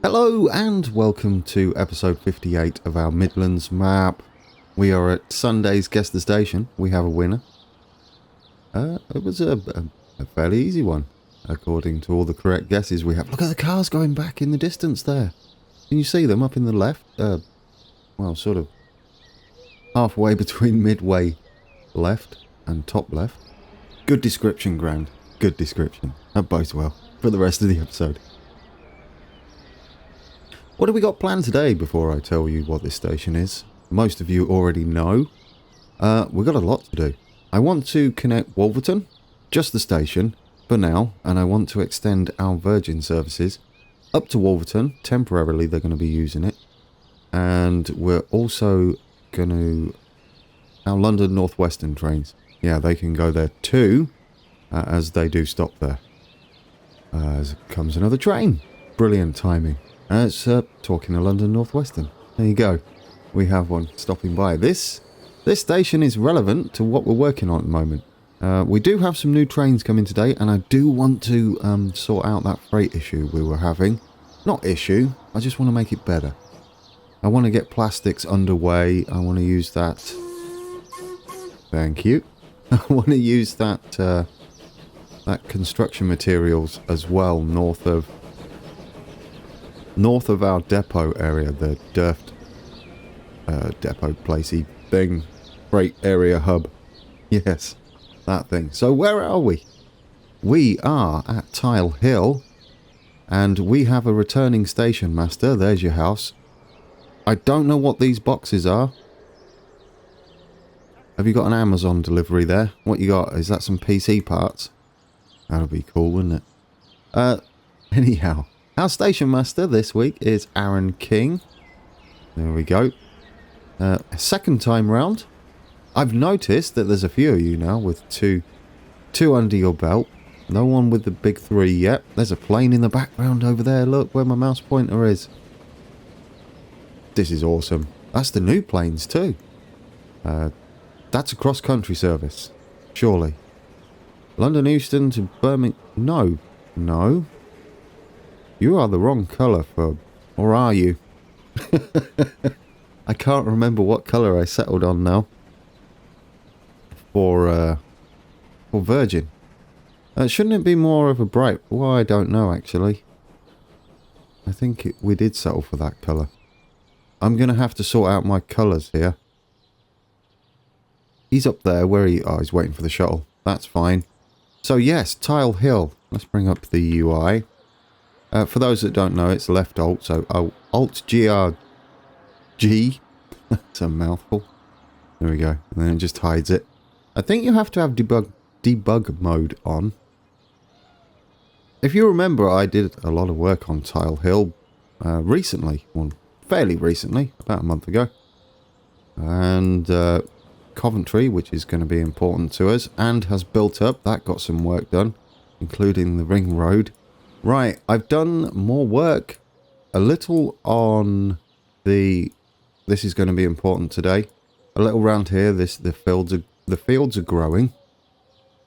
Hello and welcome to episode 58 of our Midlands map. We are at Sunday's Guess the Station. We have a winner. It was a fairly easy one, according to all the correct guesses we have. Look at the cars going back in the distance there. Can you see them up in the left? Well, sort of halfway between midway left and top left. Good description, Grand. Good description. That bodes well for the rest of the episode. What have we got planned today before I tell you what this station is? Most of you already know. We've got a lot to do. I want to connect Wolverton, just the station, for now, and I want to extend our Virgin services up to Wolverton. Temporarily, they're going to be using it. And we're also going to... our London North Western trains. Yeah, they can go there too, as they do stop there. As comes another train. Brilliant timing. It's talking to London North Western. There you go. We have one stopping by. This station is relevant to what we're working on at the moment. We do have some new trains coming today, and I do want to sort out that freight issue we were having. Not issue, I just want to make it better. I want to get plastics underway. I want to use that... Thank you. I want to use that, that construction materials as well, north of our depot area, the Durft depot placey thing, freight area hub. Yes, that thing. So where are we? We are at Tile Hill, and we have a returning station master. There's your house. I don't know what these boxes are. Have you got an Amazon delivery there? What you got? Is that some PC parts? That'll be cool, wouldn't it? Anyhow. Our station master this week is Aaron King. There we go. Second time round. I've noticed that there's a few of you now with two under your belt. No one with the big three yet. There's a plane in the background over there. Look where my mouse pointer is. This is awesome. That's the new planes too. That's a cross-country service. Surely. London Euston to Birmingham. No. You are the wrong colour for... or are you? I can't remember what colour I settled on now. For Virgin. Shouldn't it be more of a bright... well, I don't know, actually. I think we did settle for that colour. I'm going to have to sort out my colours here. He's up there. Where are you? Oh, he's waiting for the shuttle. That's fine. So, yes, Tile Hill. Let's bring up the UI. For those that don't know, it's left alt, so Alt-GRG. That's a mouthful. There we go. And then it just hides it. I think you have to have debug mode on. If you remember, I did a lot of work on Tile Hill recently. Well, fairly recently, about a month ago. And Coventry, which is going to be important to us, and has built up. That got some work done, including the ring road. Right, I've done more work, a little on the, this is going to be important today, a little round here, the fields are growing,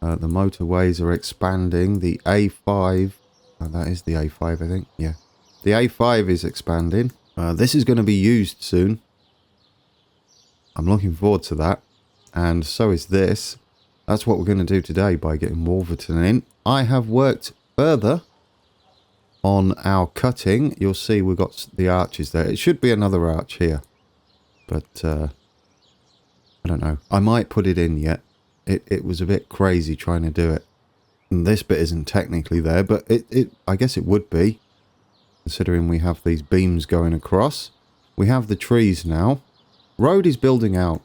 the motorways are expanding, the A5, that is the A5 I think, yeah, the A5 is expanding, this is going to be used soon, I'm looking forward to that, and so is this. That's what we're going to do today by getting Wolverton in. I have worked further on our cutting. You'll see we've got the arches there. It should be another arch here. But, I don't know. I might put it in yet. It was a bit crazy trying to do it. And this bit isn't technically there, but I guess it would be. Considering we have these beams going across. We have the trees now. Road is building out.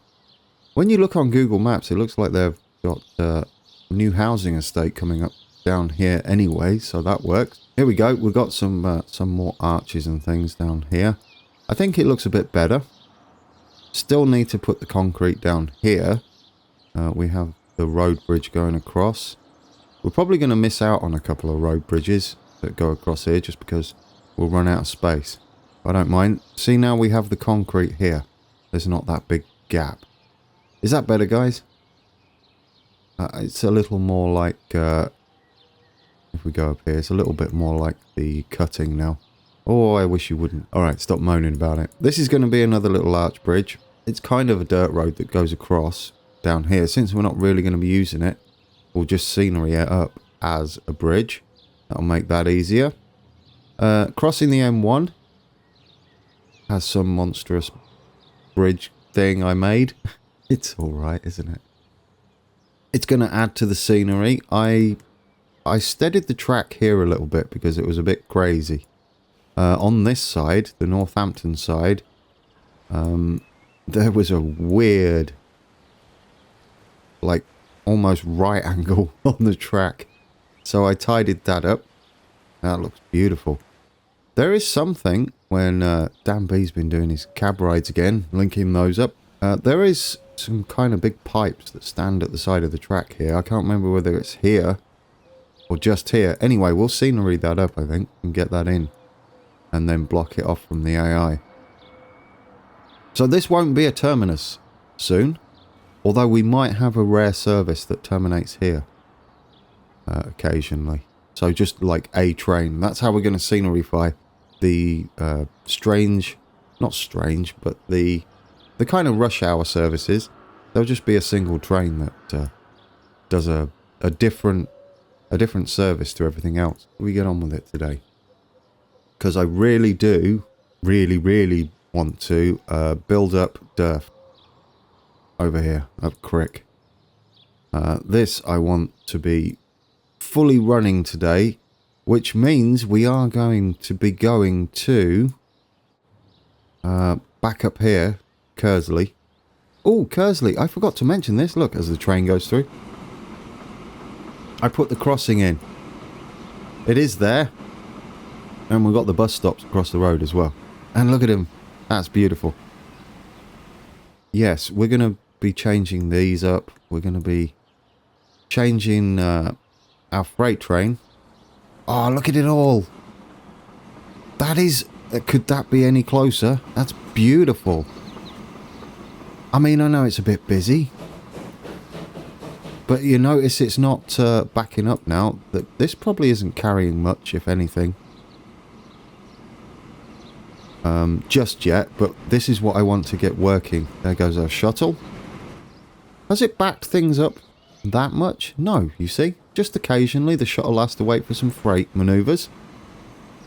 When you look on Google Maps, it looks like they've got a new housing estate coming up down here anyway, so that works. Here we go. We've got some more arches and things down here. I think it looks a bit better. Still need to put the concrete down here. We have the road bridge going across. We're probably going to miss out on a couple of road bridges that go across here just because we'll run out of space. I don't mind. See, now we have the concrete here. There's not that big gap. Is that better, guys? It's a little more like... if we go up here, it's a little bit more like the cutting now. Oh, I wish you wouldn't. Alright, stop moaning about it. This is going to be another little arch bridge. It's kind of a dirt road that goes across down here. Since we're not really going to be using it, we'll just scenery it up as a bridge. That'll make that easier. Crossing the M1 has some monstrous bridge thing I made. It's alright, isn't it? It's going to add to the scenery. I steadied the track here a little bit because it was a bit crazy. On this side, the Northampton side, there was a weird, like, almost right angle on the track. So I tidied that up. That looks beautiful. There is something, when Dan B's been doing his cab rides again, linking those up, there is some kind of big pipes that stand at the side of the track here. I can't remember whether it's here or just here. Anyway, we'll scenery that up, I think, and get that in. And then block it off from the AI. So this won't be a terminus soon. Although we might have a rare service that terminates here. Occasionally. So just like a train. That's how we're going to sceneryfy the strange... Not strange, but the kind of rush hour services. There'll just be a single train that does a different service to everything else. We get on with it today. Because I really do, really want to build up Durf over here, up Crick. This I want to be fully running today, which means we are going to be going to back up here, Kersley. Oh, Kersley, I forgot to mention this. Look, as the train goes through. I put the crossing in. It is there. And we've got the bus stops across the road as well. And look at him. That's beautiful. Yes, we're going to be changing these up. We're going to be changing our freight train. Oh, look at it all. That is... Could that be any closer? That's beautiful. I mean, I know it's a bit busy. But you notice it's not backing up now. That this probably isn't carrying much, if anything. Just yet, but this is what I want to get working. There goes our shuttle. Has it backed things up that much? No, you see. Just occasionally the shuttle has to wait for some freight manoeuvres.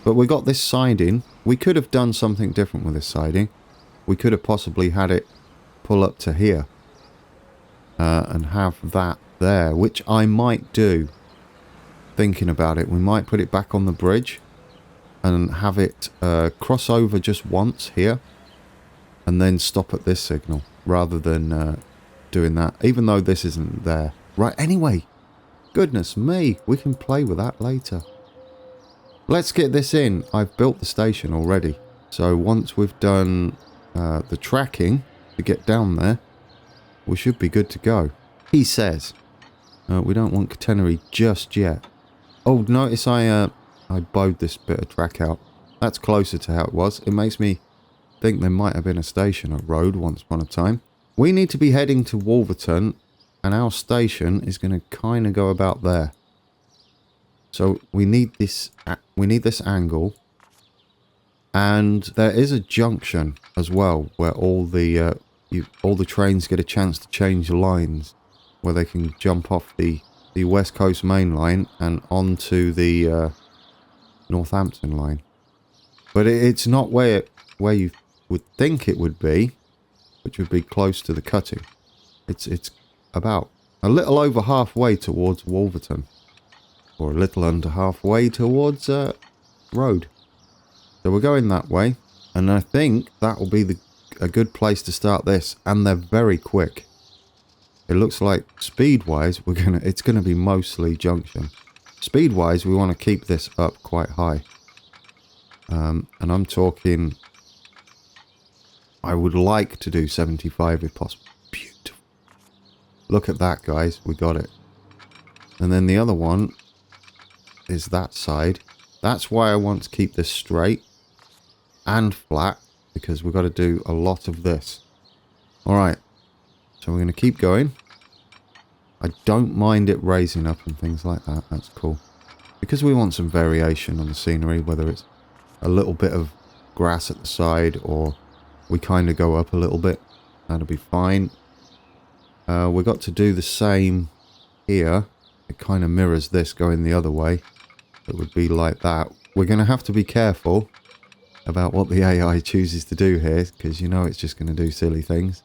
But we got this siding. We could have done something different with this siding. We could have possibly had it pull up to here. And have that there, which I might do. Thinking about it, we might put it back on the bridge. And have it cross over just once here. And then stop at this signal. Rather than doing that. Even though this isn't there. Right, anyway. Goodness me. We can play with that later. Let's get this in. I've built the station already. So once we've done the tracking to get down there. We should be good to go. He says. We don't want catenary just yet. Oh, notice I bowed this bit of track out. That's closer to how it was. It makes me think there might have been a station at Road once upon a time. We need to be heading to Wolverton, and our station is going to kind of go about there. So we need this angle, and there is a junction as well where all the trains get a chance to change lines, where they can jump off the West Coast main line and onto the Northampton line. But it's not where you would think it would be, which would be close to the cutting. It's about a little over halfway towards Wolverton, or a little under halfway towards Road. So we're going that way, and I think that will be a good place to start this. And they're very quick. It looks like speed-wise it's gonna be mostly junction. Speed-wise, we want to keep this up quite high. And I'm talking... I would like to do 75 if possible. Beautiful. Look at that, guys. We got it. And then the other one is that side. That's why I want to keep this straight and flat, because we've got to do a lot of this. Alright. So we're going to keep going. I don't mind it raising up and things like that. That's cool. Because we want some variation on the scenery, whether it's a little bit of grass at the side, or we kind of go up a little bit. That'll be fine. We've got to do the same here. It kind of mirrors this going the other way. It would be like that. We're going to have to be careful about what the AI chooses to do here, because you know it's just going to do silly things.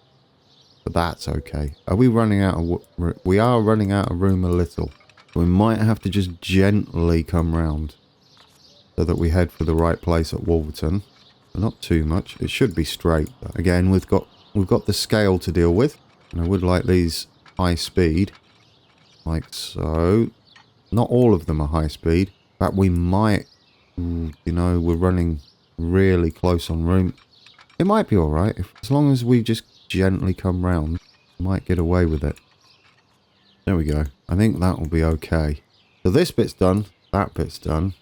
But that's okay. Are we running out of... We are running out of room a little. We might have to just gently come round so that we head for the right place at Wolverton. But not too much. It should be straight. But again, we've got the scale to deal with. And I would like these high speed. Like so. Not all of them are high speed. In fact, we might... You know, we're running really close on room. It might be alright. As long as we just gently come round, we might get away with it. There we go. I think that will be okay. So this bit's done. That bit's done.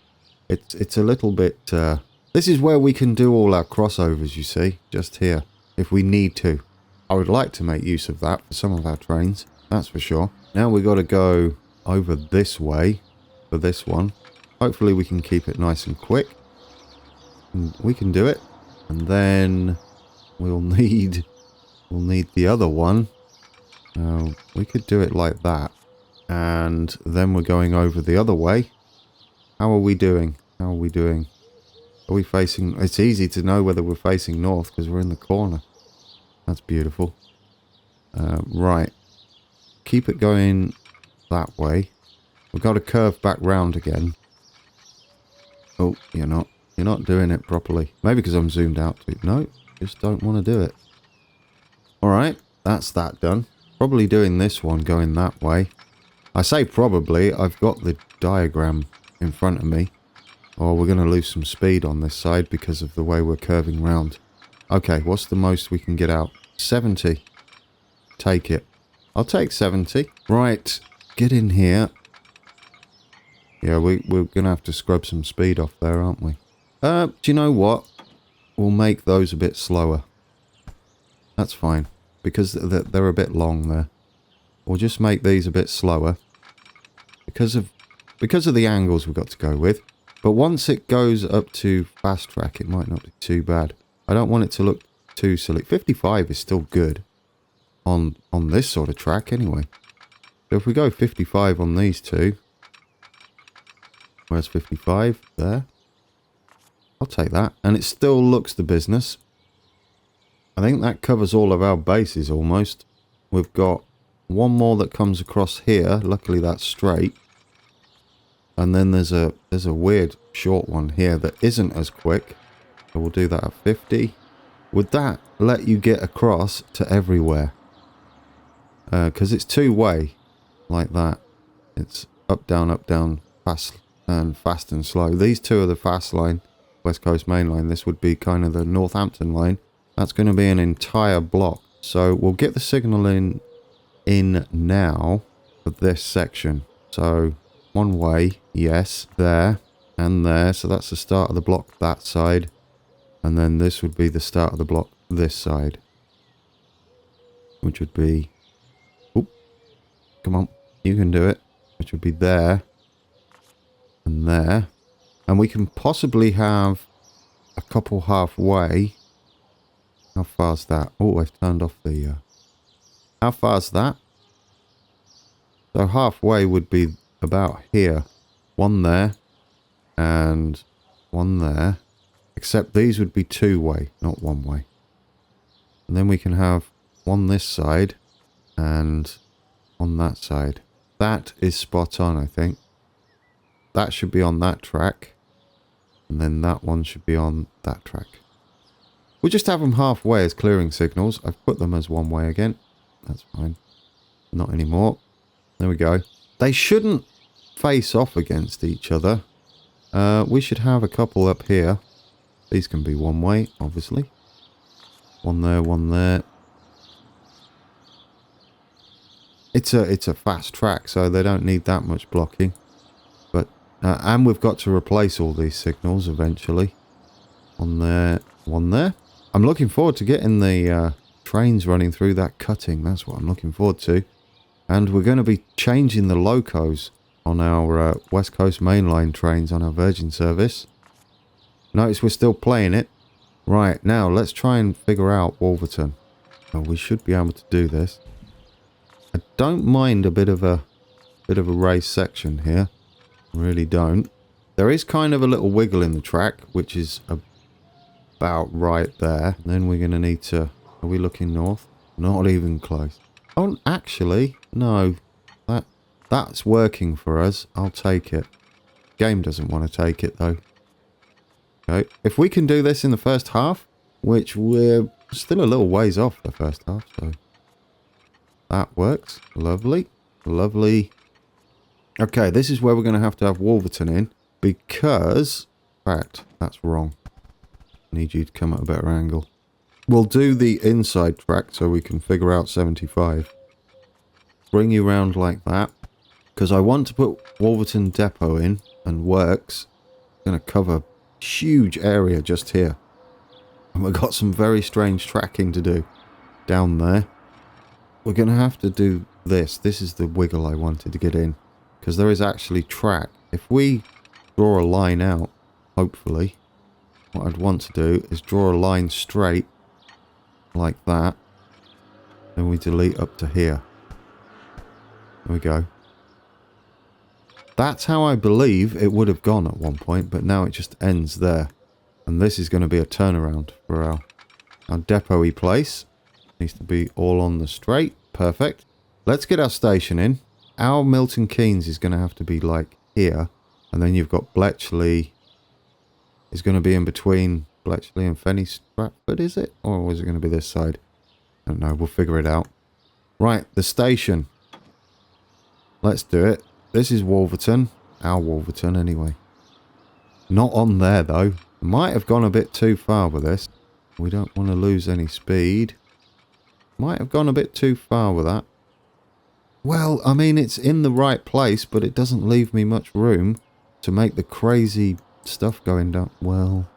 It's a little bit... this is where we can do all our crossovers, you see. Just here. If we need to. I would like to make use of that for some of our trains. That's for sure. Now we've got to go over this way for this one. Hopefully we can keep it nice and quick. And we can do it. And then we'll need the other one. We could do it like that. And then we're going over the other way. How are we doing? How are we doing? Are we facing... It's easy to know whether we're facing north because we're in the corner. That's beautiful. Right. Keep it going that way. We've got to curve back round again. Oh, you're not. You're not doing it properly. Maybe because I'm zoomed out too. No, just don't want to do it. Alright, that's that done. Probably doing this one going that way. I say probably, I've got the diagram in front of me. Or we're going to lose some speed on this side because of the way we're curving round. Okay, what's the most we can get out? 70. Take it. I'll take 70. Right, get in here. Yeah, we're going to have to scrub some speed off there, aren't we? Do you know what? We'll make those a bit slower. That's fine. Because they're a bit long there. We'll just make these a bit slower. Because of the angles we've got to go with. But once it goes up to fast track, it might not be too bad. I don't want it to look too silly. 55 is still good. On this sort of track, anyway. So if we go 55 on these two... Where's 55? There. I'll take that. And it still looks the business. I think that covers all of our bases almost. We've got one more that comes across here. Luckily that's straight. And then there's a weird short one here that isn't as quick. So we'll do that at 50. Would that let you get across to everywhere? Because it's two-way. Like that. It's up, down, fast and slow. These two are the fast line, West Coast Main Line. This would be kind of the Northampton line. That's going to be an entire block. So we'll get the signal in now for this section. So one way, yes, there and there. So that's the start of the block that side. And then this would be the start of the block this side. Which would be... Oop, come on, you can do it. Which would be there. And there. And we can possibly have a couple halfway. How far's that? Oh, I've turned off the... How far's that? So halfway would be about here. One there. And one there. Except these would be two-way, not one-way. And then we can have one this side. And on that side. That is spot on, I think. That should be on that track. And then that one should be on that track. We'll just have them halfway as clearing signals. I've put them as one way again. That's fine. Not anymore. There we go. They shouldn't face off against each other. We should have a couple up here. These can be one way, obviously. One there, one there. It's a fast track, so they don't need that much blocking. But and we've got to replace all these signals eventually. One there, one there. I'm looking forward to getting the trains running through that cutting. That's what I'm looking forward to. And we're going to be changing the locos on our West Coast Main Line trains on our Virgin service. Notice we're still playing it. Right, now let's try and figure out Wolverton. Oh, we should be able to do this. I don't mind a bit of a raised section here. Really don't. There is kind of a little wiggle in the track, which is about right there. And then we're going to need to... Are we looking north? Not even close. Oh, actually, no. That's working for us. I'll take it. Game doesn't want to take it, though. Okay. If we can do this in the first half, which we're still a little ways off the first half, so... That works. Lovely. Lovely. Okay, this is where we're going to have Wolverton in, because... In fact, that's wrong. I need you to come at a better angle. We'll do the inside track so we can figure out 75. Bring you round like that. Because I want to put Wolverton Depot in and works. Going to cover a huge area just here. And we've got some very strange tracking to do down there. We're going to have to do this. This is the wiggle I wanted to get in. Because there is actually track. If we draw a line out, hopefully, what I'd want to do is draw a line straight like that. Then we delete up to here. There we go. That's how I believe it would have gone at one point, but now it just ends there. And this is going to be a turnaround for our depot-y place. Needs to be all on the straight. Perfect. Let's get our station in. Our Milton Keynes is going to have to be like here. And then you've got Bletchley is going to be in between Bletchley and Fenny Stratford, is it? Or is it going to be this side? I don't know. We'll figure it out. Right, the station. Let's do it. This is Wolverton. Our Wolverton, anyway. Not on there, though. Might have gone a bit too far with this. We don't want to lose any speed. Might have gone a bit too far with that. Well, I mean, it's in the right place, but it doesn't leave me much room to make the crazy stuff going down. Well,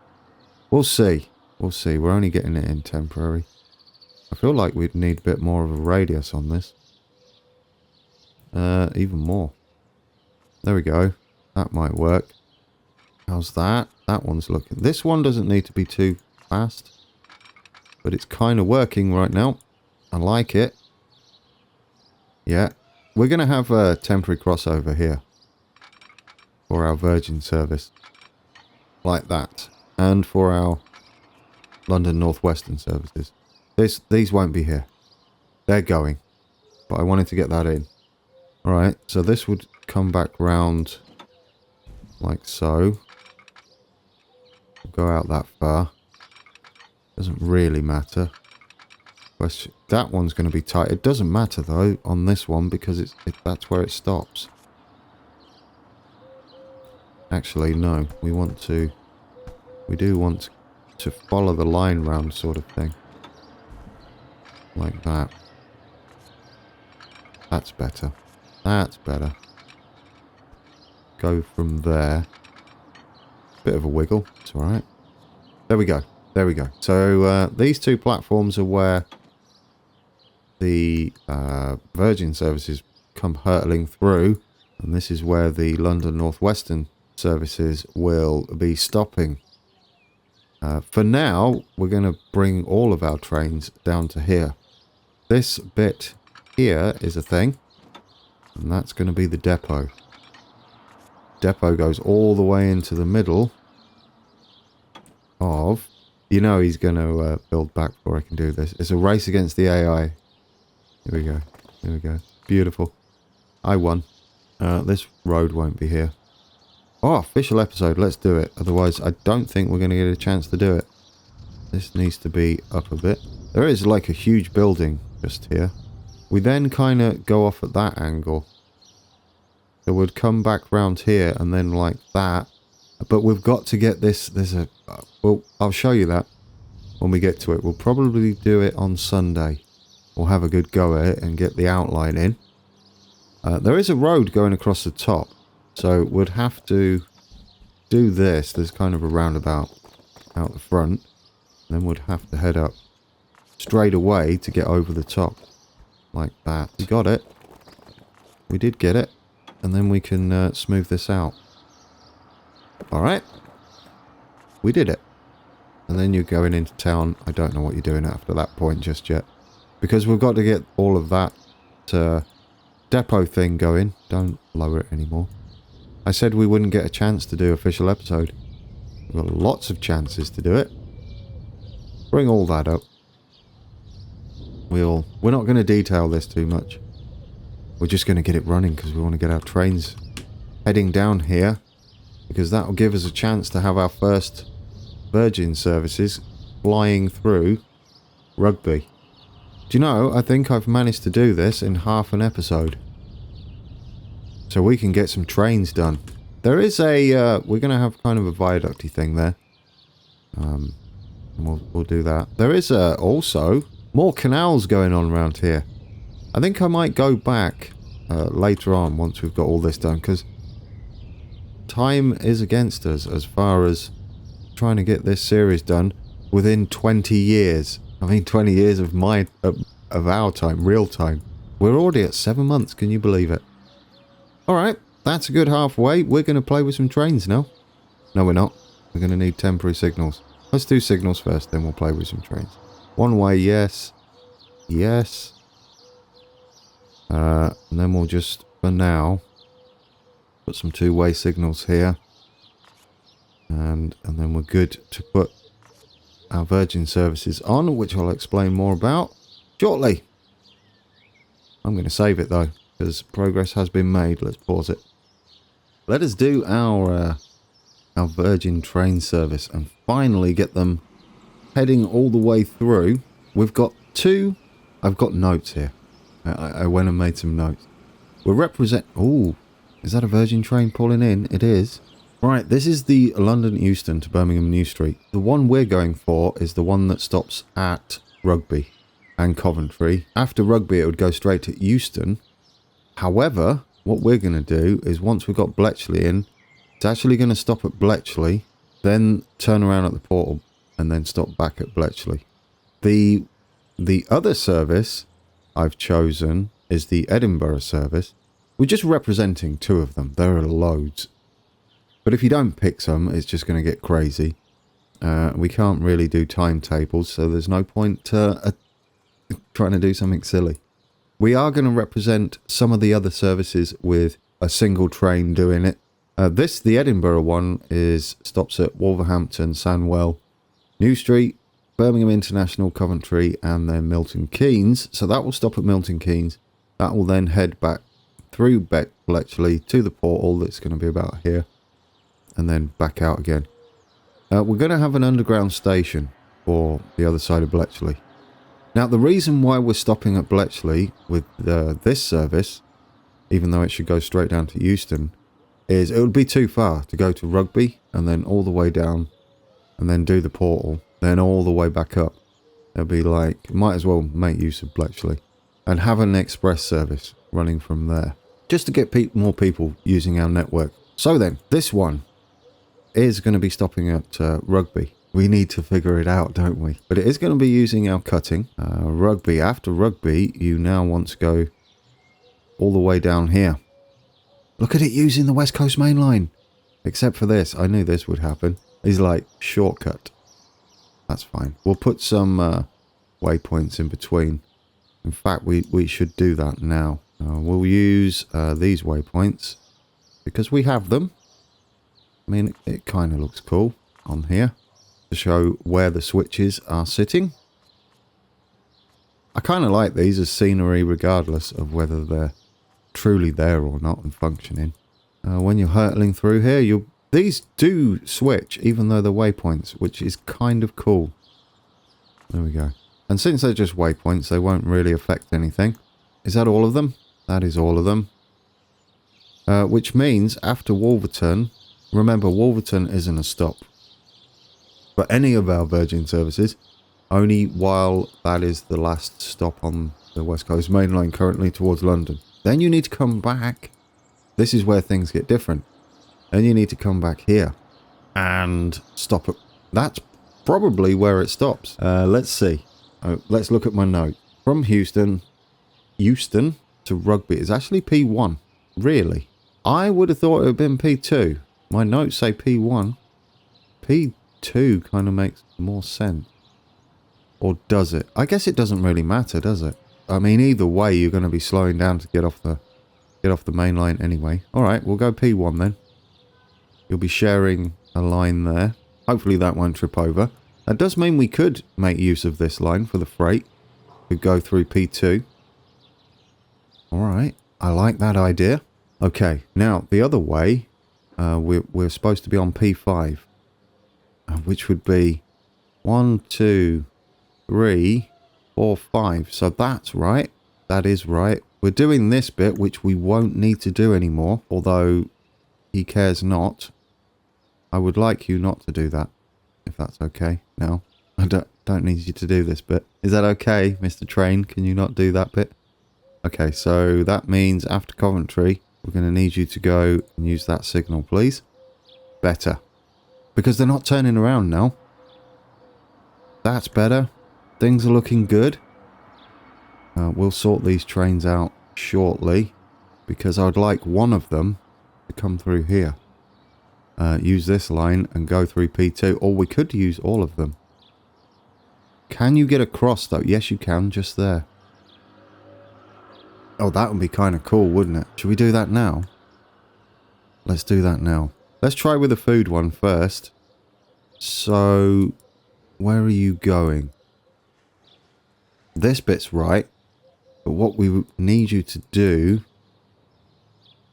we'll see. We'll see. We're only getting it in temporary. I feel like we'd need a bit more of a radius on this. Even more. There we go. That might work. How's that? That one's looking... This one doesn't need to be too fast. But it's kind of working right now. I like it. Yeah. We're going to have a temporary crossover here. For our Virgin service. Like that. And for our London North Western services. These won't be here. They're going. But I wanted to get that in. Alright, so this would come back round like so. Go out that far. Doesn't really matter. That one's going to be tight. It doesn't matter though on this one because that's where it stops. Actually, no. We do want to follow the line round sort of thing. Like that. That's better. That's better. Go from there. Bit of a wiggle. It's alright. There we go. There we go. So these two platforms are where the Virgin services come hurtling through. And this is where the London North Western services will be stopping. For now, we're going to bring all of our trains down to here. This bit here is a thing. And that's going to be the depot. Depot goes all the way into the middle of... You know he's going to build back before I can do this. It's a race against the AI. Here we go. Here we go. Beautiful. I won. This road won't be here. Oh, official episode. Let's do it. Otherwise, I don't think we're going to get a chance to do it. This needs to be up a bit. There is like a huge building just here. We then kind of go off at that angle. So we'd come back round here and then like that. But we've got to get this. There's a... well, I'll show you that when we get to it. We'll probably do it on Sunday. We'll have a good go at it and get the outline in. There is a road going across the top. So we'd have to do this. There's kind of a roundabout out the front. Then we'd have to head up straight away to get over the top. Like that. We got it. We did get it. And then we can smooth this out. Alright. we did it. And then you're going into town. I don't know what you're doing after that point just yet. Because we've got to get all of that depot thing going. Don't lower it anymore. I said we wouldn't get a chance to do official episode. We've got lots of chances to do it. Bring all that up. We're not going to detail this too much. We're just going to get it running because we want to get our trains heading down here. Because that will give us a chance to have our first Virgin services flying through Rugby. Do you know, I think I've managed to do this in half an episode. So we can get some trains done. There is a, we're going to have kind of a viaducty thing there. And we'll do that. There is also more canals going on around here. I think I might go back later on once we've got all this done. Because time is against us as far as trying to get this series done within 20 years. I mean 20 years of our time, real time. We're already at 7 months, can you believe it? Alright, that's a good halfway. We're going to play with some trains now. No, we're not. We're going to need temporary signals. Let's do signals first, then we'll play with some trains. One way, yes. Yes. And then we'll just, for now, put some two-way signals here. And then we're good to put our Virgin services on, which I'll explain more about shortly. I'm going to save it though, because progress has been made. Let's pause it. Let us do our Virgin train service and finally get them heading all the way through. We've got two. I've got notes here. I went and made some notes. We'll represent. Oh, is that a Virgin train pulling in? It is. Right, this is the London Euston to Birmingham New Street. The one we're going for is the one that stops at Rugby and Coventry. After Rugby, it would go straight to Euston. However, what we're going to do is once we've got Bletchley in, it's actually going to stop at Bletchley, then turn around at the portal, and then stop back at Bletchley. The other service I've chosen is the Edinburgh service. We're just representing two of them. There are loads. But if you don't pick some, it's just going to get crazy. We can't really do timetables, so there's no point trying to do something silly. We are going to represent some of the other services with a single train doing it. The Edinburgh one stops at Wolverhampton, Sandwell, New Street, Birmingham International, Coventry, and then Milton Keynes. So that will stop at Milton Keynes. That will then head back through Bletchley to the portal that's going to be about here. And then back out again. We're going to have an underground station for the other side of Bletchley. Now, the reason why we're stopping at Bletchley with this service, even though it should go straight down to Euston, is it would be too far to go to Rugby and then all the way down and then do the portal, then all the way back up. It'll be like, might as well make use of Bletchley and have an express service running from there, just to get more people using our network. So then, this one is going to be stopping at Rugby. We need to figure it out, don't we? But it is going to be using our cutting. Rugby. After Rugby, you now want to go all the way down here. Look at it using the West Coast Main Line. Except for this. I knew this would happen. It's like, shortcut. That's fine. We'll put some waypoints in between. In fact, we should do that now. We'll use these waypoints because we have them. I mean, it kind of looks cool on here to show where the switches are sitting. I kind of like these as scenery regardless of whether they're truly there or not and functioning. When you're hurtling through here, these do switch even though they're waypoints, which is kind of cool. There we go. And since they're just waypoints, they won't really affect anything. Is that all of them? That is all of them. Which means after Wolverton, remember Wolverton isn't a stop for any of our Virgin services, only while that is the last stop on the West Coast Main Line currently towards London. Then you need to come back. This is where things get different. Then you need to come back here and stop it. That's probably where it stops. Let's see. Let's look at my note. From Euston to Rugby is actually P1. Really? I would have thought it would have been P2. My notes say P1. P2 kind of makes more sense. Or does it? I guess it doesn't really matter, does it? I mean, either way, you're going to be slowing down to get off the main line anyway. All right, we'll go P1 then. You'll be sharing a line there. Hopefully that won't trip over. That does mean we could make use of this line for the freight. We go through P2. All right, I like that idea. Okay, now the other way, we're supposed to be on P5, which would be 1, 2, 3, 4, 5. So that's right. That is right. We're doing this bit, which we won't need to do anymore, although he cares not. I would like you not to do that, if that's okay. No, I don't need you to do this bit. Is that okay, Mr. Train? Can you not do that bit? Okay, so that means after Coventry, we're going to need you to go and use that signal, please. Better. Because they're not turning around now. That's better. Things are looking good. We'll sort these trains out shortly, because I'd like one of them to come through here. Use this line and go through P2, or we could use all of them. Can you get across though? Yes, you can, just there. Oh, that would be kind of cool, wouldn't it? Should we do that now? Let's do that now. Let's try with the food one first. So, where are you going? This bit's right, but what we need you to do...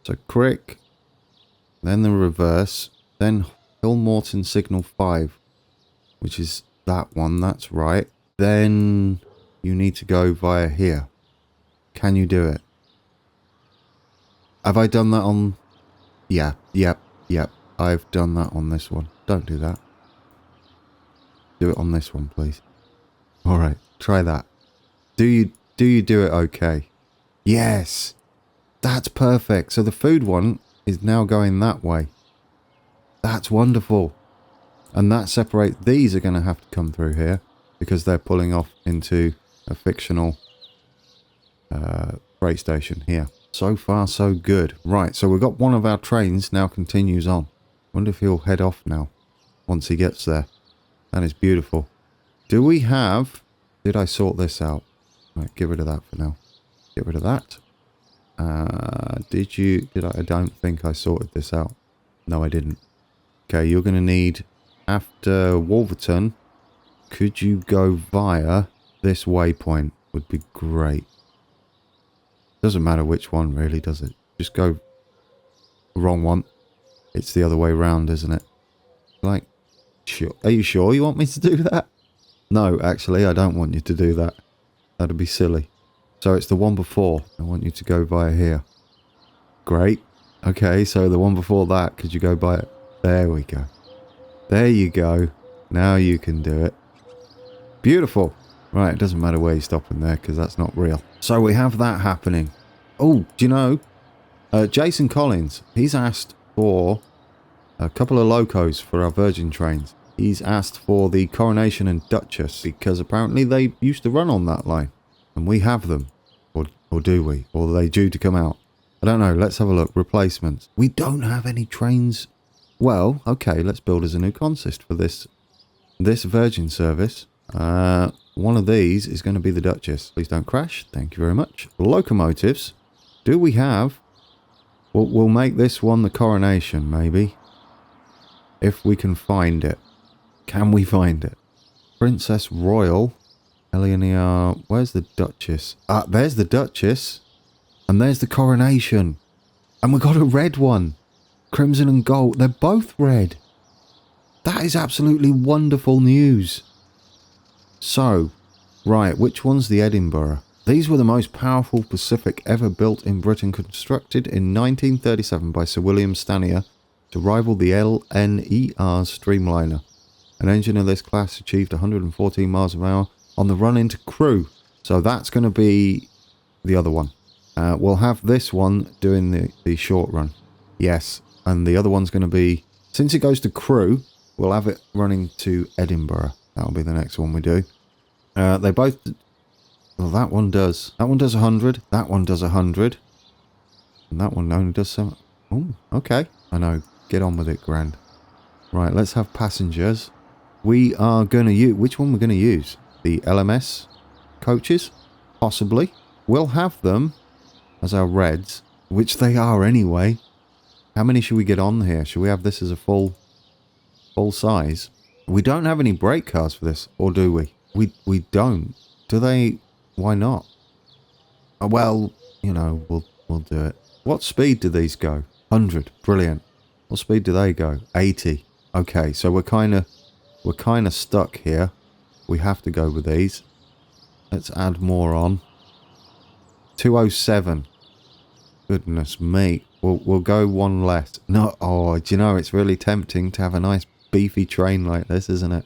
So, Crick, then the reverse, then Hillmorton Signal 5, which is that one, that's right. Then you need to go via here. Can you do it? Have I done that on... Yeah, yep. I've done that on this one. Don't do that. Do it on this one, please. Alright, try that. Do you do it okay? Yes! That's perfect. So the food one is now going that way. That's wonderful. And that separates... These are going to have to come through here, because they're pulling off into a fictional freight station here. So far, so good. Right, so we've got one of our trains now continues on. Wonder if he'll head off now, once he gets there. That is beautiful. Do we have... Did I sort this out? Right, get rid of that for now. Get rid of that. Did I? I don't think I sorted this out. No, I didn't. Okay, you're going to need... After Wolverton, could you go via this waypoint? Would be great. Doesn't matter which one, really, does it? Just go... Wrong one. It's the other way round, isn't it? Like, sure. Are you sure you want me to do that? No, actually, I don't want you to do that. That'd be silly. So it's the one before. I want you to go via here. Great. Okay, so the one before that, could you go by it? There we go. There you go. Now you can do it. Beautiful. Right, it doesn't matter where you stop in there, because that's not real. So we have that happening. Oh, do you know? Jason Collins, he's asked for a couple of locos for our Virgin trains. He's asked for the Coronation and Duchess, because apparently they used to run on that line. And we have them. Or do we? Or are they due to come out? I don't know. Let's have a look. Replacements. We don't have any trains. Well, okay, let's build as a new consist for this Virgin service. One of these is going to be the Duchess. Please don't crash. Thank you very much. Locomotives. Do we have... We'll make this one the Coronation, maybe. If we can find it. Can we find it? Princess Royal. Eleanor. Where's the Duchess? Ah, there's the Duchess. And there's the Coronation. And we got a red one. Crimson and gold. They're both red. That is absolutely wonderful news. So, right, which one's the Edinburgh? These were the most powerful Pacific ever built in Britain, constructed in 1937 by Sir William Stanier to rival the LNER's Streamliner. An engine of this class achieved 114 miles an hour on the run into Crewe. So that's going to be the other one. We'll have this one doing the short run. Yes, and the other one's going to be... Since it goes to Crewe, we'll have it running to Edinburgh. That'll be the next one we do. They both... Well, that one does 100. That one does 100. And that one only does 7. Oh, okay. I know. Get on with it, Grand. Right, let's have passengers. we are going to use... Which one we're going to use? The LMS coaches? Possibly. We'll have them as our reds, which they are anyway. How many should we get on here? Should we have this as a full size? We don't have any brake cars for this, or do we? We don't. Do they? Why not? Well, you know, we'll do it. What speed do these go? 100. Brilliant. What speed do they go? 80. Okay, so we're kind of stuck here. We have to go with these. Let's add more on. 207. Goodness me. We'll go one less. No, oh, do you know, it's really tempting to have a nice beefy train like this, isn't it?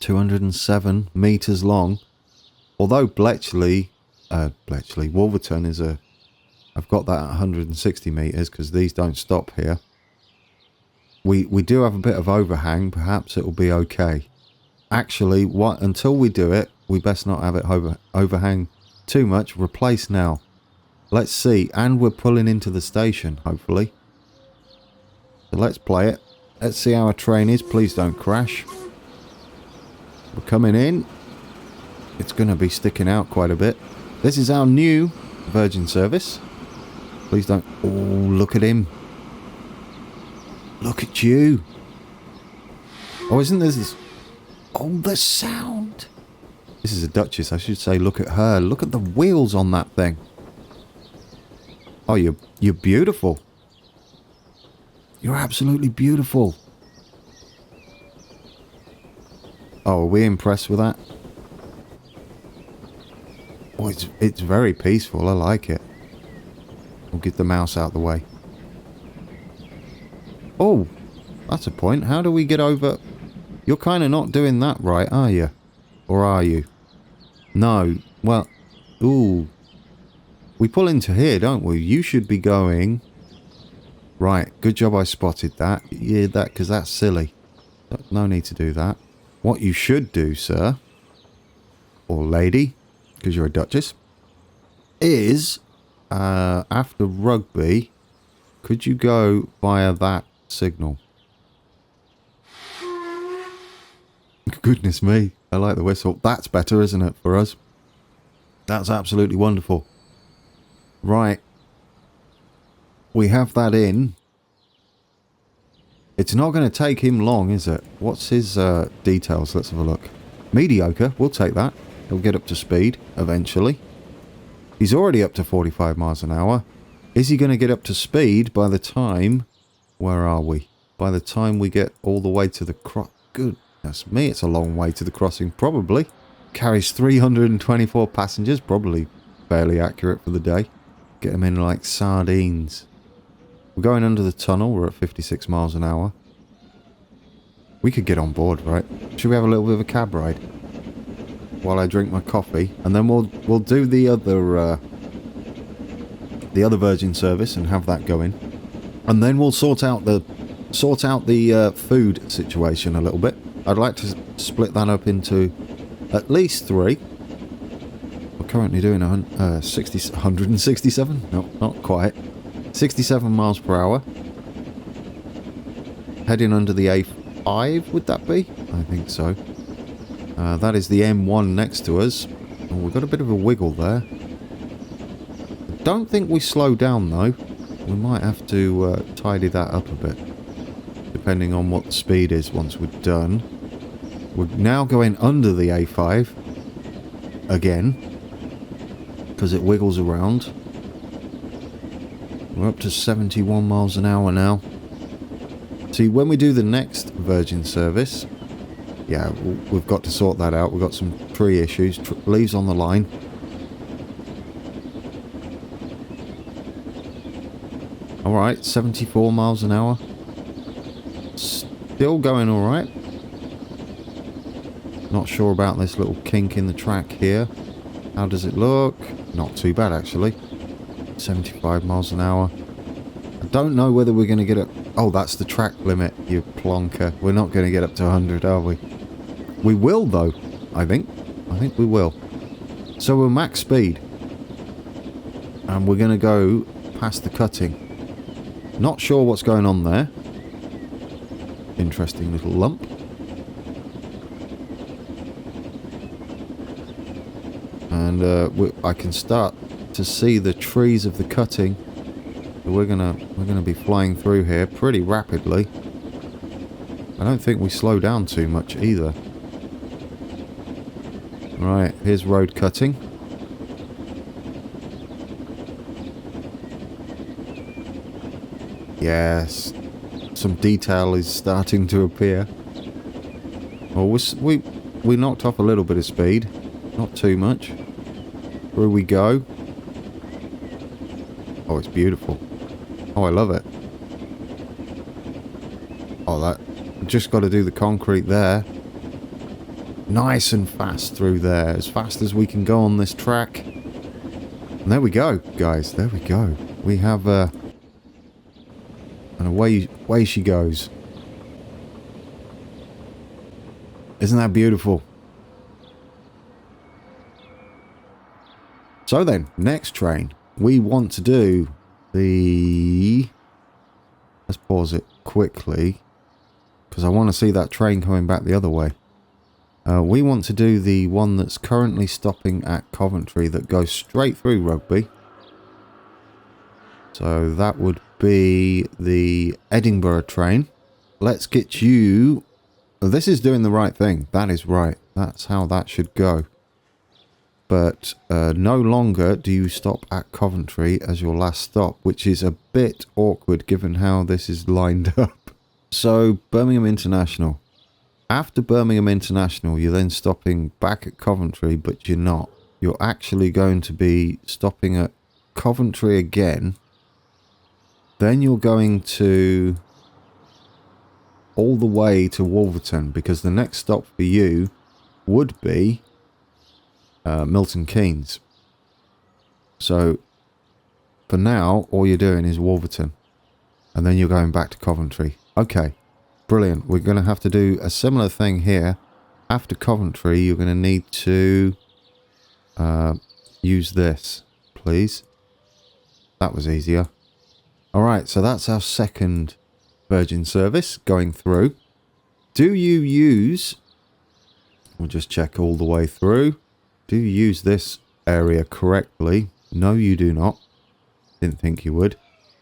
207 meters long. Although Wolverton is a... I've got that at 160 meters because these don't stop here. We do have a bit of overhang. Perhaps it will be okay. Actually, until we do it, we best not have it overhang too much. Replace now. Let's see. And we're pulling into the station, hopefully. So let's play it. Let's see how our train is. Please don't crash. We're coming in. It's going to be sticking out quite a bit. This is our new Virgin service. Please don't... Oh, look at him. Look at you. Oh, isn't this... Oh, the sound. This is a Duchess. I should say look at her. Look at the wheels on that thing. Oh, you're beautiful. You're absolutely beautiful. Oh, are we impressed with that? Oh, it's very peaceful. I like it. We'll get the mouse out of the way. Oh, that's a point. How do we get over... You're kind of not doing that right, are you? Or are you? No. Well, ooh. We pull into here, don't we? You should be going... Right, good job I spotted that. Yeah, because that's silly. No need to do that. What you should do, sir, or lady, because you're a Duchess, is, after Rugby, could you go via that signal? Goodness me, I like the whistle. That's better, isn't it, for us? That's absolutely wonderful. Right. We have that in. It's not going to take him long, is it? What's his details? Let's have a look. Mediocre. We'll take that. He'll get up to speed eventually. He's already up to 45 miles an hour. Is he going to get up to speed by the time... Where are we? By the time we get all the way to the cross... Goodness me, it's a long way to the crossing, probably. Carries 324 passengers. Probably fairly accurate for the day. Get them in like sardines. We're going under the tunnel. We're at 56 miles an hour. We could get on board, right? Should we have a little bit of a cab ride? While I drink my coffee. And then we'll do the other Virgin service and have that going. And then we'll sort out the food situation a little bit. I'd like to split that up into at least 3. We're currently doing 167? No, not quite. 67 miles per hour. Heading under the A5, would that be? I think so. That is the M1 next to us. Oh, we've got a bit of a wiggle there. I don't think we slow down, though. We might have to tidy that up a bit. Depending on what the speed is once we're done. We're now going under the A5. Again. Because it wiggles around. We're up to 71 miles an hour now. See, when we do the next Virgin service, yeah, we've got to sort that out. We've got some tree issues. Leaves on the line. Alright, 74 miles an hour. Still going alright. Not sure about this little kink in the track here. How does it look? Not too bad, actually. 75 miles an hour. I don't know whether we're going to get up... Oh, that's the track limit, you plonker. We're not going to get up to 100, are we? We will, though, I think. I think we will. So we're max speed. And we're going to go past the cutting. Not sure what's going on there. Interesting little lump. And I can start to see the trees of the cutting. So we're gonna be flying through here pretty rapidly. I don't think we slow down too much either. Right, here's road cutting. Yes, some detail is starting to appear. Well, we knocked off a little bit of speed, not too much. Through we go. Oh, it's beautiful. Oh, I love it. Oh, that... Just got to do the concrete there. Nice and fast through there. As fast as we can go on this track. And there we go, guys. There we go. We have... and away she goes. Isn't that beautiful? So then, next train. We want to do the... Let's pause it quickly. Because I want to see that train coming back the other way. We want to do the one that's currently stopping at Coventry that goes straight through Rugby. So that would be the Edinburgh train. Let's get you... This is doing the right thing. That is right. That's how that should go. But no longer do you stop at Coventry as your last stop, which is a bit awkward given how this is lined up. So, Birmingham International. After Birmingham International, you're then stopping back at Coventry, but you're not. You're actually going to be stopping at Coventry again. Then you're going to... all the way to Wolverton, because the next stop for you would be Milton Keynes. So, for now, all you're doing is Wolverton. And then you're going back to Coventry. Okay, brilliant. We're going to have to do a similar thing here. After Coventry, you're going to need to use this, please. That was easier. Alright, so that's our second Virgin service going through. Do you use... We'll just check all the way through. Do you use this area correctly? No, you do not. Didn't think you would.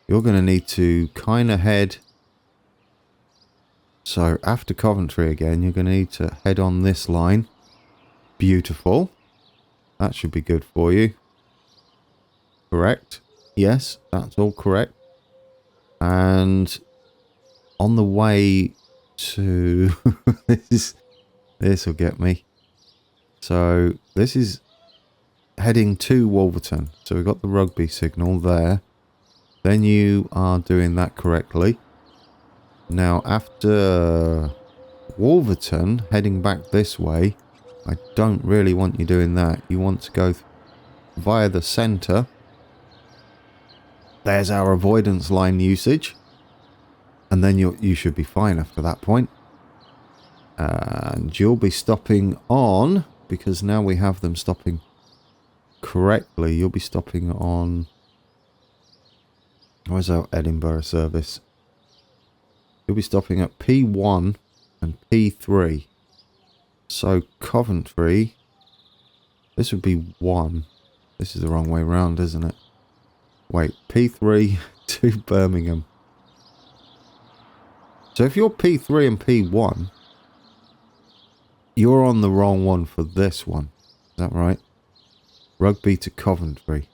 You're going to need to kind of head... So, after Coventry again, you're going to need to head on this line. Beautiful. That should be good for you. Correct. Yes, that's all correct. And on the way to... this will get me. So, this is heading to Wolverton. So, we've got the Rugby signal there. Then you are doing that correctly. Now, after Wolverton, heading back this way, I don't really want you doing that. You want to go via the centre. There's our avoidance line usage. And then you should be fine after that point. And you'll be stopping on, because now we have them stopping correctly, you'll be stopping on... Where's our Edinburgh service? You'll be stopping at P1 and P3. So Coventry, this would be 1. This is the wrong way round, isn't it? Wait, P3 to Birmingham. So if you're P3 and P1, you're on the wrong one for this one. Is that right? Rugby to Coventry.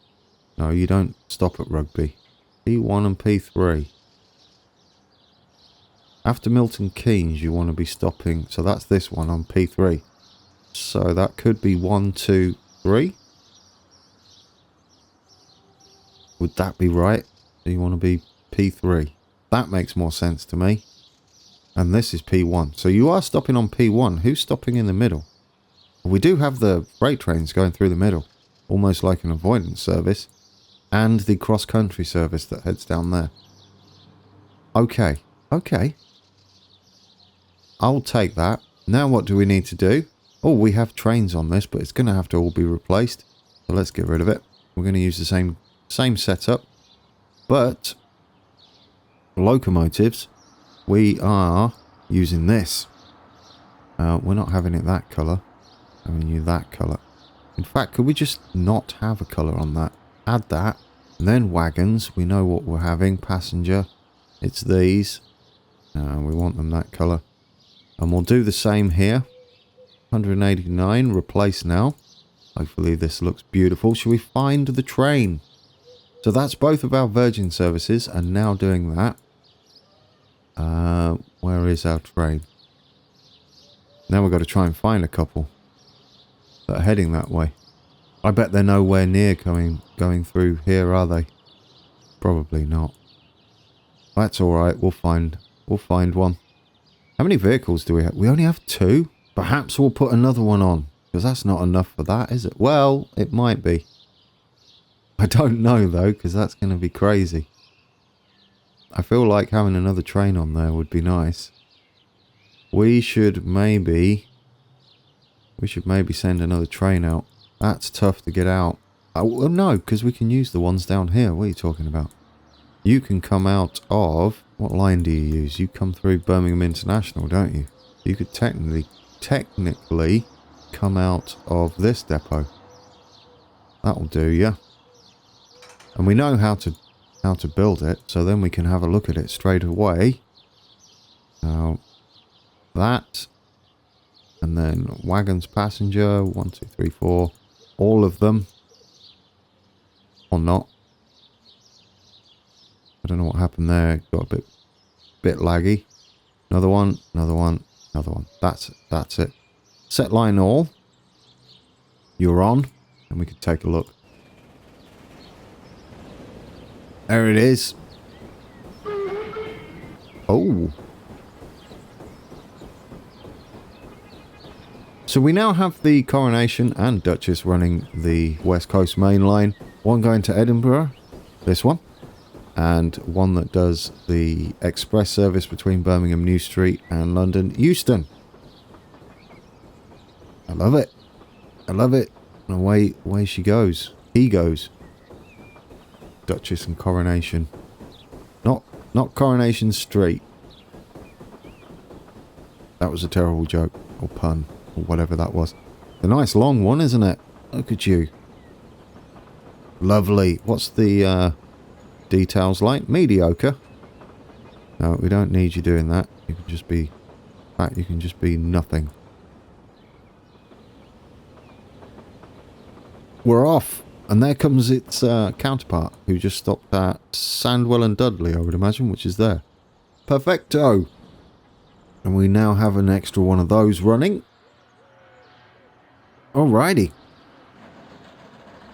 No, you don't stop at Rugby. P1 and P3. After Milton Keynes, you want to be stopping... So that's this one on P3. So that could be 1, 2, 3. Would that be right? So you want to be P3. That makes more sense to me. And this is P1. So you are stopping on P1. Who's stopping in the middle? We do have the freight trains going through the middle. Almost like an avoidance service. And the cross-country service that heads down there. Okay. Okay. I'll take that. Now what do we need to do? Oh, we have trains on this, but it's going to have to all be replaced. So let's get rid of it. We're going to use the same setup. But locomotives, we are using this. We're not having it that colour. Having you that colour. In fact, could we just not have a colour on that? Add that. And then wagons. We know what we're having. Passenger. It's these. We want them that colour. And we'll do the same here. 189. Replace now. Hopefully this looks beautiful. Shall we find the train? So that's both of our Virgin services. And now doing that. Where is our train? Now we've got to try and find a couple that are heading that way. I bet they're nowhere near going through here, are they? Probably not. That's alright, we'll find one. How many vehicles do we have? We only have 2? Perhaps we'll put another one on, because that's not enough for that, is it? Well, it might be. I don't know though, because that's going to be crazy. I feel like having another train on there would be nice. We should maybe send another train out. That's tough to get out. Oh, well, no, because we can use the ones down here. What are you talking about? You can come out of... What line do you use? You come through Birmingham International, don't you? You could technically come out of this depot. That'll do, yeah. And we know how to build it, so then we can have a look at it straight away. Now, that, and then wagons, passenger, 1, 2, 3, 4, all of them, or not. I don't know what happened there. Got a bit laggy. Another one, another one, another one. That's it. Set line all. You're on, and we could take a look. There it is. Oh. So we now have the Coronation and Duchess running the West Coast main line. One going to Edinburgh, this one. And one that does the express service between Birmingham New Street and London Euston. I love it. I love it. And away she goes. He goes. Duchess and Coronation. Not Coronation Street. That was a terrible joke. Or pun. Or whatever that was. A nice long one, isn't it? Look at you. Lovely. What's the details like? Mediocre. No, we don't need you doing that. You can just be... In fact, you can just be nothing. We're off. And there comes its counterpart, who just stopped at Sandwell and Dudley, I would imagine, which is there. Perfecto! And we now have an extra one of those running. Alrighty.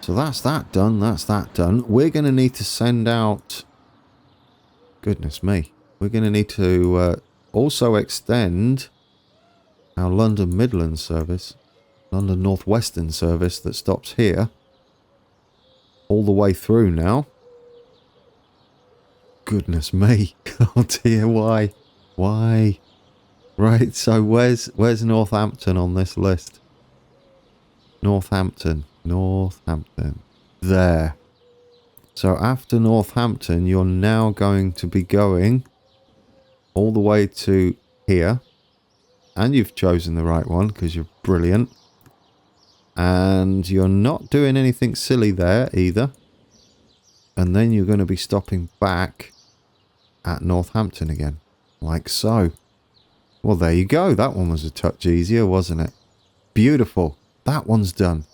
So that's that done, that's that done. We're going to need to send out... Goodness me. We're going to need to also extend our London Midlands service. London North Western service that stops here. All the way through now. Goodness me. Oh dear, why? Why? Right, so where's Northampton on this list? Northampton. There. So after Northampton, you're now going to be going all the way to here. And you've chosen the right one because you're brilliant. And you're not doing anything silly there either. And then you're going to be stopping back at Northampton again. Like so. Well, there you go. That one was a touch easier, wasn't it? Beautiful. That one's done.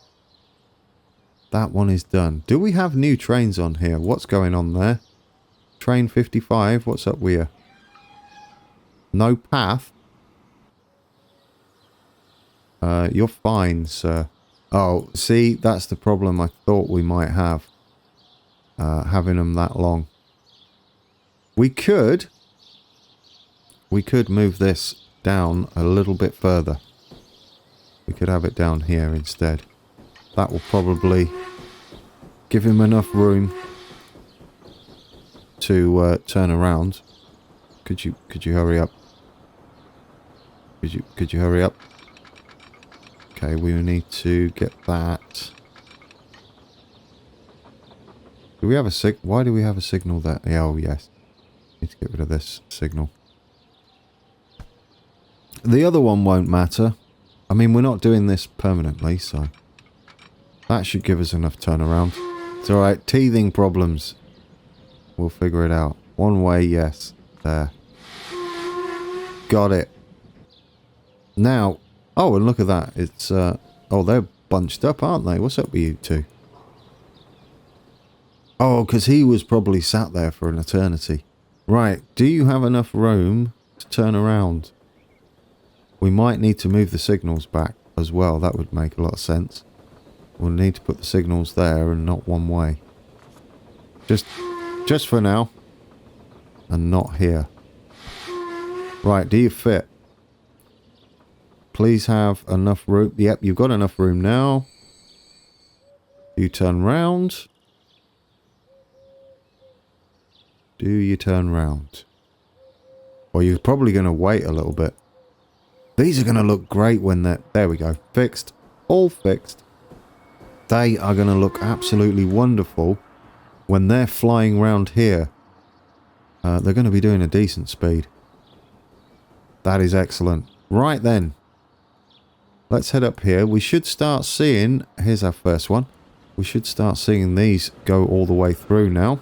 That one is done. Do we have new trains on here? What's going on there? Train 55. What's up with you? No path. You're fine, sir. Oh, see, that's the problem I thought we might have. Having them that long. We could move this down a little bit further. We could have it down here instead. That will probably give him enough room to turn around. Could you hurry up? Could you hurry up? Okay, we need to get that. Do we have a why do we have a signal there? Oh, yes. Need to get rid of this signal. The other one won't matter. I mean, we're not doing this permanently, so... That should give us enough turnaround. It's alright. Teething problems. We'll figure it out. One way, yes. There. Got it. Now. Oh, and look at that. It's, oh, they're bunched up, aren't they? What's up with you two? Oh, because he was probably sat there for an eternity. Right. Do you have enough room to turn around? We might need to move the signals back as well. That would make a lot of sense. We'll need to put the signals there and not one way. Just for now. And not here. Right, do you fit? Please have enough room. Yep, you've got enough room now. You turn round. Do you turn round? Well, you're probably going to wait a little bit. These are going to look great when they're... There we go. Fixed. All fixed. They are going to look absolutely wonderful when they're flying around here. They're going to be doing a decent speed. That is excellent. Right then. Let's head up here. We should start seeing... Here's our first one. We should start seeing these go all the way through now.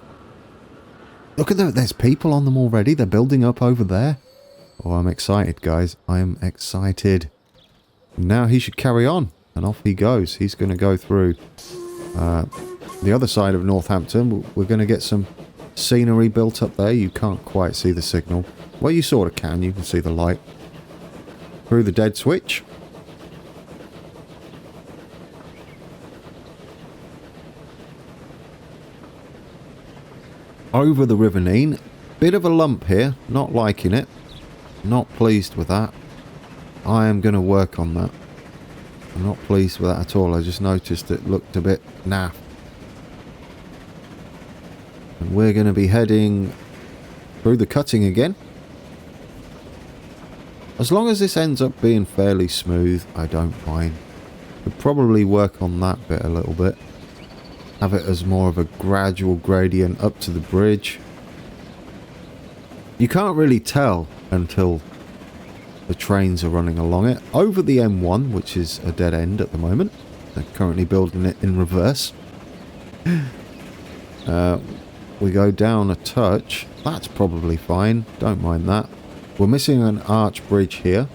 Look at that. There's people on them already. They're building up over there. Oh, I'm excited, guys. I am excited. Now he should carry on. And off he goes. He's going to go through the other side of Northampton. We're going to get some scenery built up there. You can't quite see the signal. Well, you sort of can. You can see the light. Through the dead switch. Over the River Nene. Bit of a lump here. Not liking it. Not pleased with that. I am going to work on that. I'm not pleased with that at all. I just noticed it looked a bit naff. And we're going to be heading through the cutting again. As long as this ends up being fairly smooth, I don't mind. We'll probably work on that bit a little bit. Have it as more of a gradual gradient up to the bridge. You can't really tell until the trains are running along it. Over the M1, which is a dead end at the moment. They're currently building it in reverse. We go down a touch. That's probably fine. Don't mind that. We're missing an arch bridge here,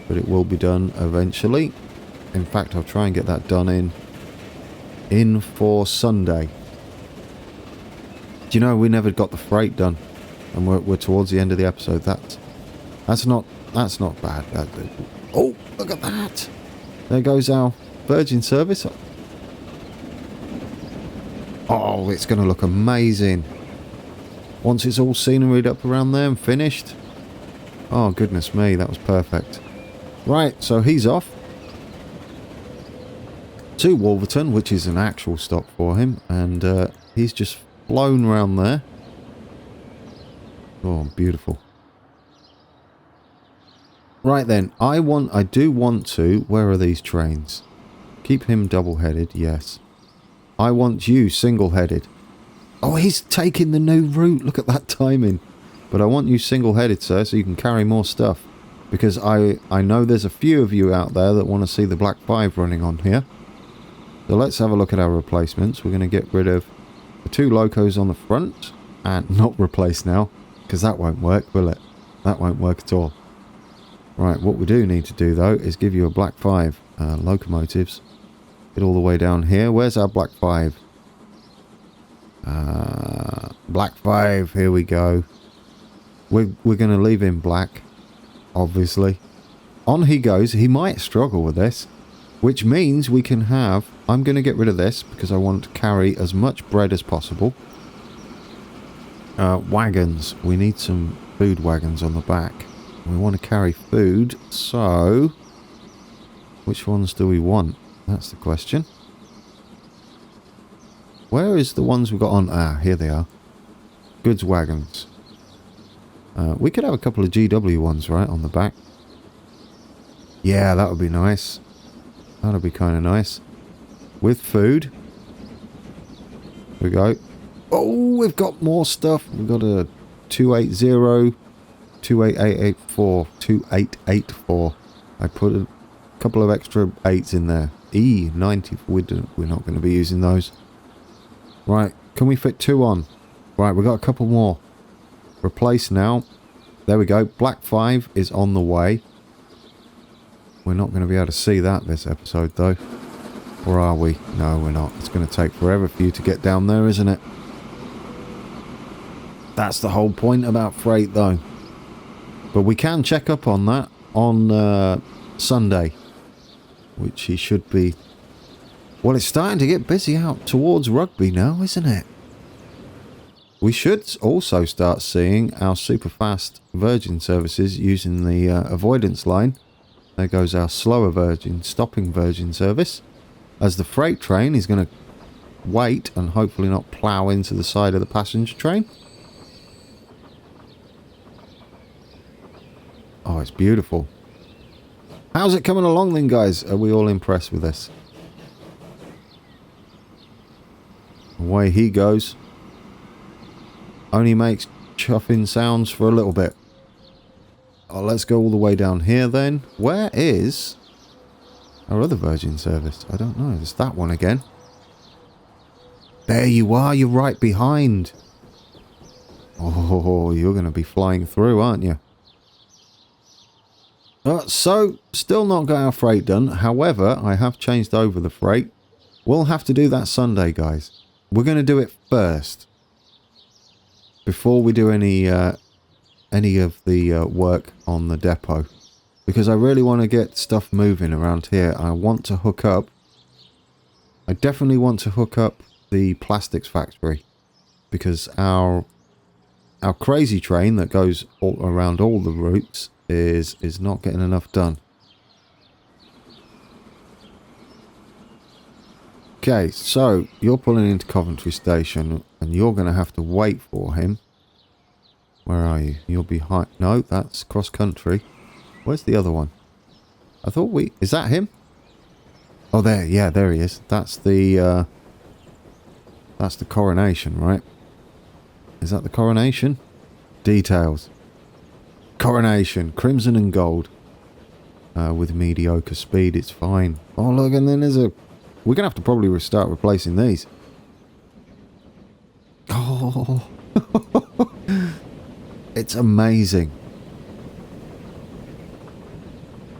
but it will be done eventually. In fact, I'll try and get that done in for Sunday. Do you know, we never got the freight done, and we're towards the end of the episode. That's not bad. Oh, look at that! There goes our Virgin service. Oh, it's going to look amazing once it's all sceneried up around there and finished. Oh, goodness me, that was perfect. Right, so he's off to Wolverton, which is an actual stop for him, and he's just flown around there. Oh, beautiful. Right then, I do want to... Where are these trains? Keep him double-headed, yes. I want you single-headed. Oh, he's taking the new route. Look at that timing. But I want you single-headed, sir, so you can carry more stuff. Because I know there's a few of you out there that want to see the Black 5 running on here. So let's have a look at our replacements. We're going to get rid of the 2 locos on the front. And not replace now, because that won't work, will it? That won't work at all. Right, what we do need to do, though, is give you a Black 5 locomotives. Get all the way down here. Where's our Black 5? Black 5, here we go. We're going to leave him black, obviously. On he goes. He might struggle with this, which means we can have... I'm going to get rid of this because I want to carry as much bread as possible. Wagons. We need some food wagons on the back. We want to carry food, so... Which ones do we want? That's the question. Where is the ones we got on? Ah, here they are. Goods wagons. We could have a couple of GW ones, right, on the back. Yeah, that would be nice. That would be kind of nice. With food. Here we go. Oh, we've got more stuff. We've got a 280, 28884, 2884. I put a couple of extra 8s in there. E90. We're not going to be using those. Right, can we fit 2 on? Right, we've got a couple more. Replace now. There we go. Black 5 is on the way. We're not going to be able to see that this episode, though. Or are we? No, we're not. It's going to take forever for you to get down there, isn't it? That's the whole point about freight, though. But we can check up on that on Sunday. Which he should be... Well, it's starting to get busy out towards Rugby now, isn't it? We should also start seeing our super fast Virgin services using the avoidance line. There goes our slower Virgin, stopping Virgin service. As the freight train is going to wait and hopefully not plough into the side of the passenger train. Oh, it's beautiful. How's it coming along then, guys? Are we all impressed with this? Away he goes. Only makes chuffing sounds for a little bit. Oh, let's go all the way down here then. Where is our other Virgin service? I don't know. It's that one again. There you are. You're right behind. Oh, you're going to be flying through, aren't you? So, still not got our freight done. However, I have changed over the freight. We'll have to do that Sunday, guys. We're going to do it first. Before we do any of the work on the depot. Because I really want to get stuff moving around here. I want to hook up. I definitely want to hook up the plastics factory. Because our crazy train that goes all around all the routes is not getting enough done. Okay, so you're pulling into Coventry Station and you're going to have to wait for him. Where are you? You're behind. No, that's cross country. Where's the other one? I thought we... Is that him? Oh, there. Yeah, there he is. That's the Coronation, right? Is that the Coronation? Details. Coronation. Crimson and gold. With mediocre speed, it's fine. Oh, look, and then there's a... We're going to have to probably start replacing these. Oh. It's amazing.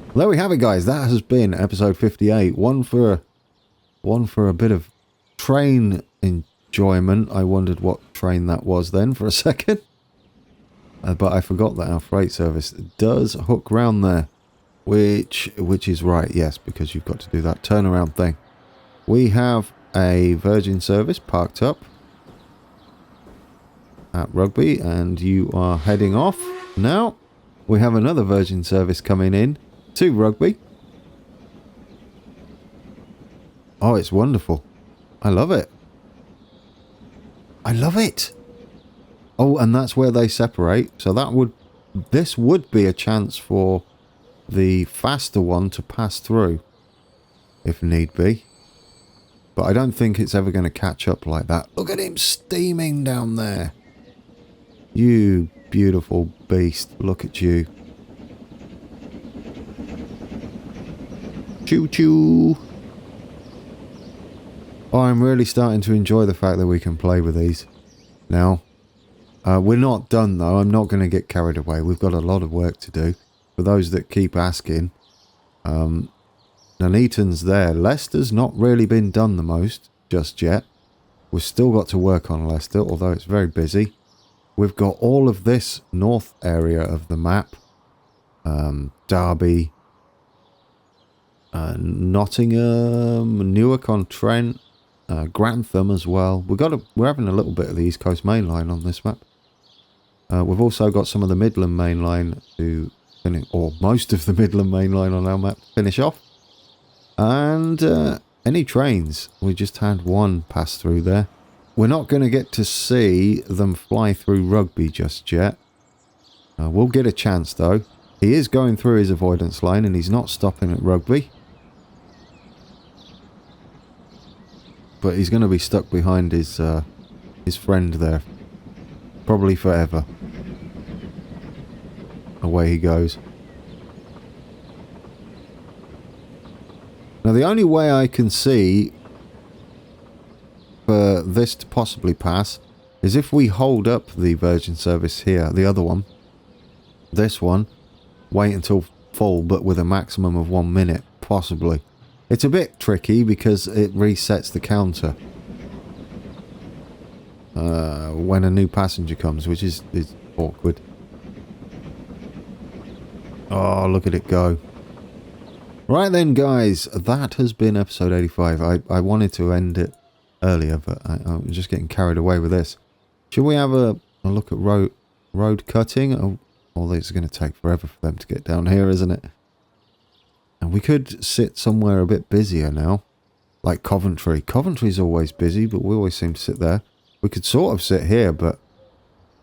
Well, there we have it, guys. That has been episode 58. One for a bit of train enjoyment. I wondered what train that was then for a second. But I forgot that our freight service does hook round there. Which is right, yes, because you've got to do that turnaround thing. We have a Virgin service parked up at Rugby, and you are heading off now. We have another Virgin service coming in to Rugby. Oh, it's wonderful. I love it. I love it. Oh, and that's where they separate. So this would be a chance for the faster one to pass through, if need be. But I don't think it's ever going to catch up like that. Look at him steaming down there. You beautiful beast. Look at you. Choo choo. Oh, I'm really starting to enjoy the fact that we can play with these now. We're not done though. I'm not going to get carried away. We've got a lot of work to do. For those that keep asking, Nuneaton's there. Leicester's not really been done the most just yet. We've still got to work on Leicester, although it's very busy. We've got all of this north area of the map. Derby, Nottingham, Newark-on-Trent, Grantham as well. We're having a little bit of the East Coast Main Line on this map. We've also got some of the Midland Main Line to finish, or most of the Midland Main Line on our map to finish off. And any trains. We just had one pass through there. We're not going to get to see them fly through Rugby just yet. We'll get a chance though. He is going through his avoidance line and he's not stopping at Rugby. But he's going to be stuck behind his friend there. Probably forever. Away he goes. Now Now, the only way I can see for this to possibly pass is if we hold up the Virgin service here, the other one, this one, wait until full, but with a maximum of 1 minute, possibly. It's a bit tricky because it resets the counter when a new passenger comes, which is awkward. Oh, look at it go. Right then, guys, that has been episode 85. I wanted to end it earlier, but I'm just getting carried away with this. Should we have a look at road cutting? Oh, all this is going to take forever for them to get down here, isn't it? And we could sit somewhere a bit busier now, like Coventry. Coventry's always busy, but we always seem to sit there. We could sort of sit here, but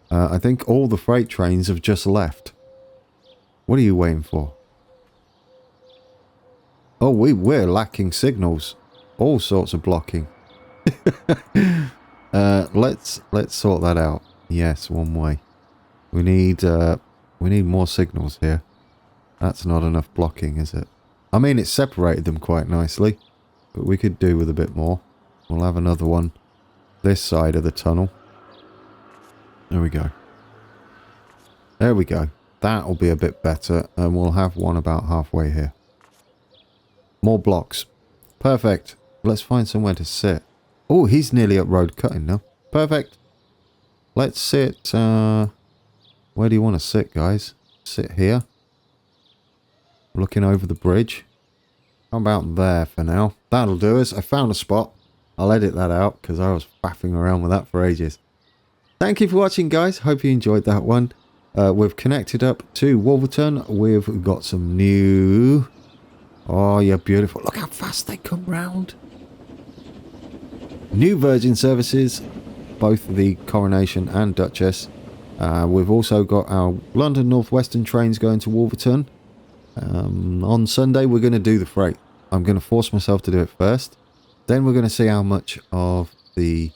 I think all the freight trains have just left. What are you waiting for? Oh, we're lacking signals. All sorts of blocking. Let's sort that out. Yes, one way. We need more signals here. That's not enough blocking, is it? I mean, it's separated them quite nicely, but we could do with a bit more. We'll have another one this side of the tunnel. There we go. There we go. That'll be a bit better, and we'll have one about halfway here. More blocks. Perfect. Let's find somewhere to sit. Oh, he's nearly up road cutting now. Perfect. Let's sit, where do you want to sit, guys? Sit here. Looking over the bridge. How about there for now? That'll do us. I found a spot. I'll edit that out because I was faffing around with that for ages. Thank you for watching, guys. Hope you enjoyed that one. We've connected up to Wolverton. We've got some new... Oh, yeah, beautiful. Look how fast they come round. New Virgin services, both the Coronation and Duchess. We've also got our London North Western trains going to Wolverton. On Sunday, we're going to do the freight. I'm going to force myself to do it first. Then we're going to see how much of the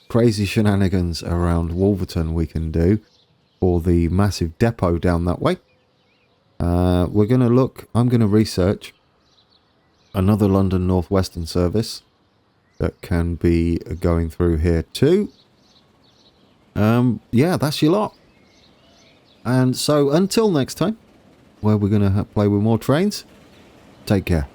crazy shenanigans around Wolverton we can do for the massive depot down that way. We're going to look, I'm going to research another London North Western service that can be going through here too. Yeah, that's your lot. And so until next time, where we're going to play with more trains, take care.